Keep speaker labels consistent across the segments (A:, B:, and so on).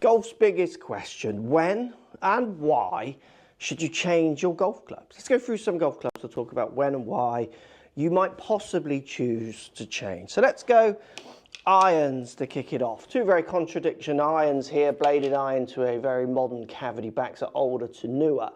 A: Golf's biggest question: when and why should you change your golf clubs? Let's go through some golf clubs to talk about when and why you might possibly choose to change. So let's go irons to kick it off. Two very contradiction irons here, bladed iron to a very modern cavity back, so older to newer.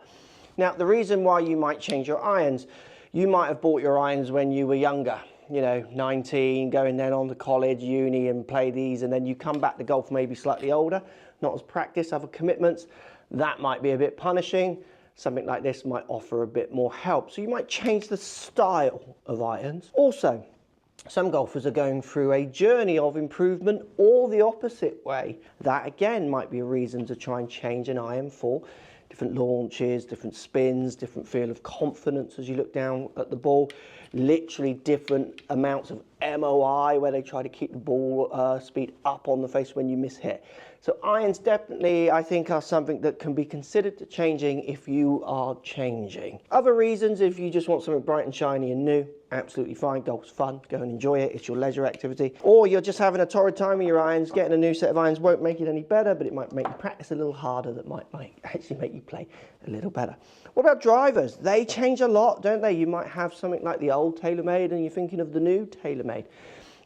A: Now, the reason why you might change your irons, you might have bought your irons when you were younger, you know, 19, going then on to college, uni, and play these, and then you come back to golf maybe slightly older, not as practice, other commitments. That might be a bit punishing. Something like this might offer a bit more help. So you might change the style of irons. Also, some golfers are going through a journey of improvement or the opposite way. That again might be a reason to try and change an iron for different launches, different spins, different feel of confidence as you look down at the ball, literally different amounts of MOI where they try to keep the ball speed up on the face when you miss hit. So irons definitely, I think, are something that can be considered to changing if you are changing. Other reasons, if you just want something bright and shiny and new, absolutely fine. Golf's fun, go and enjoy it. It's your leisure activity. Or you're just having a torrid time with your irons. Getting a new set of irons won't make it any better, but it might make you practice a little harder. That might actually make you play a little better. What about drivers? They change a lot, don't they? You might have something like the old TaylorMade and you're thinking of the new TaylorMade.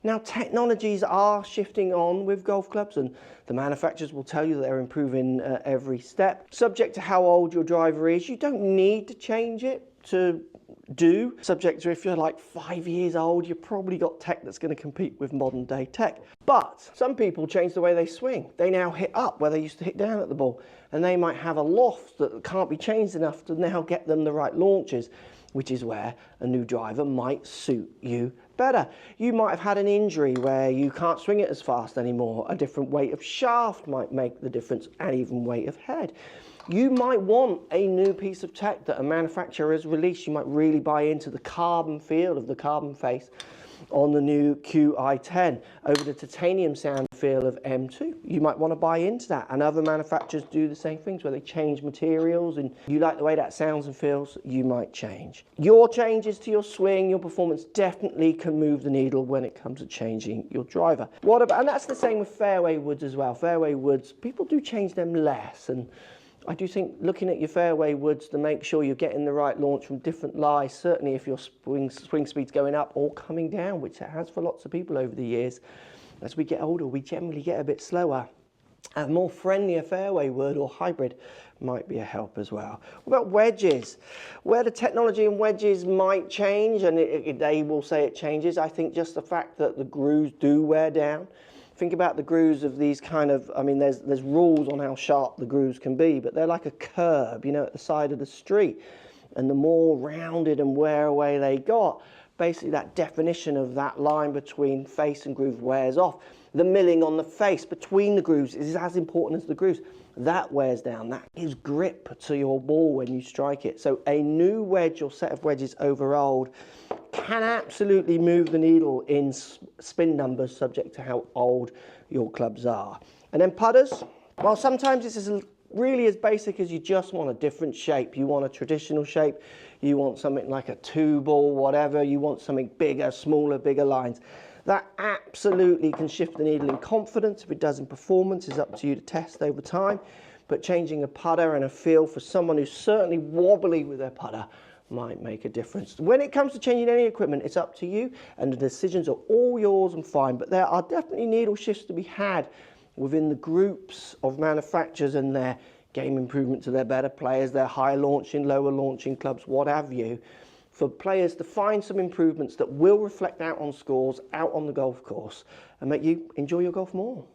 A: Now, technologies are shifting on with golf clubs, and the manufacturers will tell you they're improving every step. Subject to how old your driver is, you don't need to change it to do. Subject to if you're like 5 years old, you've probably got tech that's going to compete with modern day tech. But some people change the way they swing. They now hit up where they used to hit down at the ball, and they might have a loft that can't be changed enough to now get them the right launches, which is where a new driver might suit you better. You might have had an injury where you can't swing it as fast anymore. A different weight of shaft might make the difference, and even weight of head. You might want a new piece of tech that a manufacturer has released. You might really buy into the carbon feel of the carbon face on the new QI10 over the titanium sound feel of M2. You might want to buy into that, and other manufacturers do the same things where they change materials and you like the way that sounds and feels, you might change. Your changes to your swing, your performance definitely can move the needle when it comes to changing your driver. What about, and that's the same with fairway woods as well. Fairway woods, people do change them less, and I do think looking at your fairway woods to make sure you're getting the right launch from different lies, certainly if your swing speed's going up or coming down, which it has for lots of people over the years. As we get older, we generally get a bit slower. A more friendlier fairway wood or hybrid might be a help as well. What about wedges? Where the technology in wedges might change, and they will say it changes, I think just the fact that the grooves do wear down. Think about the grooves of these kind of, I mean, there's rules on how sharp the grooves can be, but they're like a curb, you know, at the side of the street. And the more rounded and wear away they got, basically that definition of that line between face and groove wears off. The milling on the face between the grooves is as important as the grooves. That wears down. That gives grip to your ball when you strike it. So a new wedge or set of wedges over old can absolutely move the needle in spin numbers, subject to how old your clubs are. And then putters, well, sometimes it's really as basic as you just want a different shape. You want a traditional shape, you want something like a 2-ball, whatever, you want something bigger, smaller, bigger lines. That absolutely can shift the needle in confidence. If it does in performance, it's up to you to test over time. But changing a putter and a feel for someone who's certainly wobbly with their putter might make a difference. When it comes to changing any equipment, it's up to you, and the decisions are all yours and fine. But there are definitely needle shifts to be had within the groups of manufacturers and their game improvement to their better players, their higher launching, lower launching clubs, what have you, for players to find some improvements that will reflect out on scores, out on the golf course, and make you enjoy your golf more.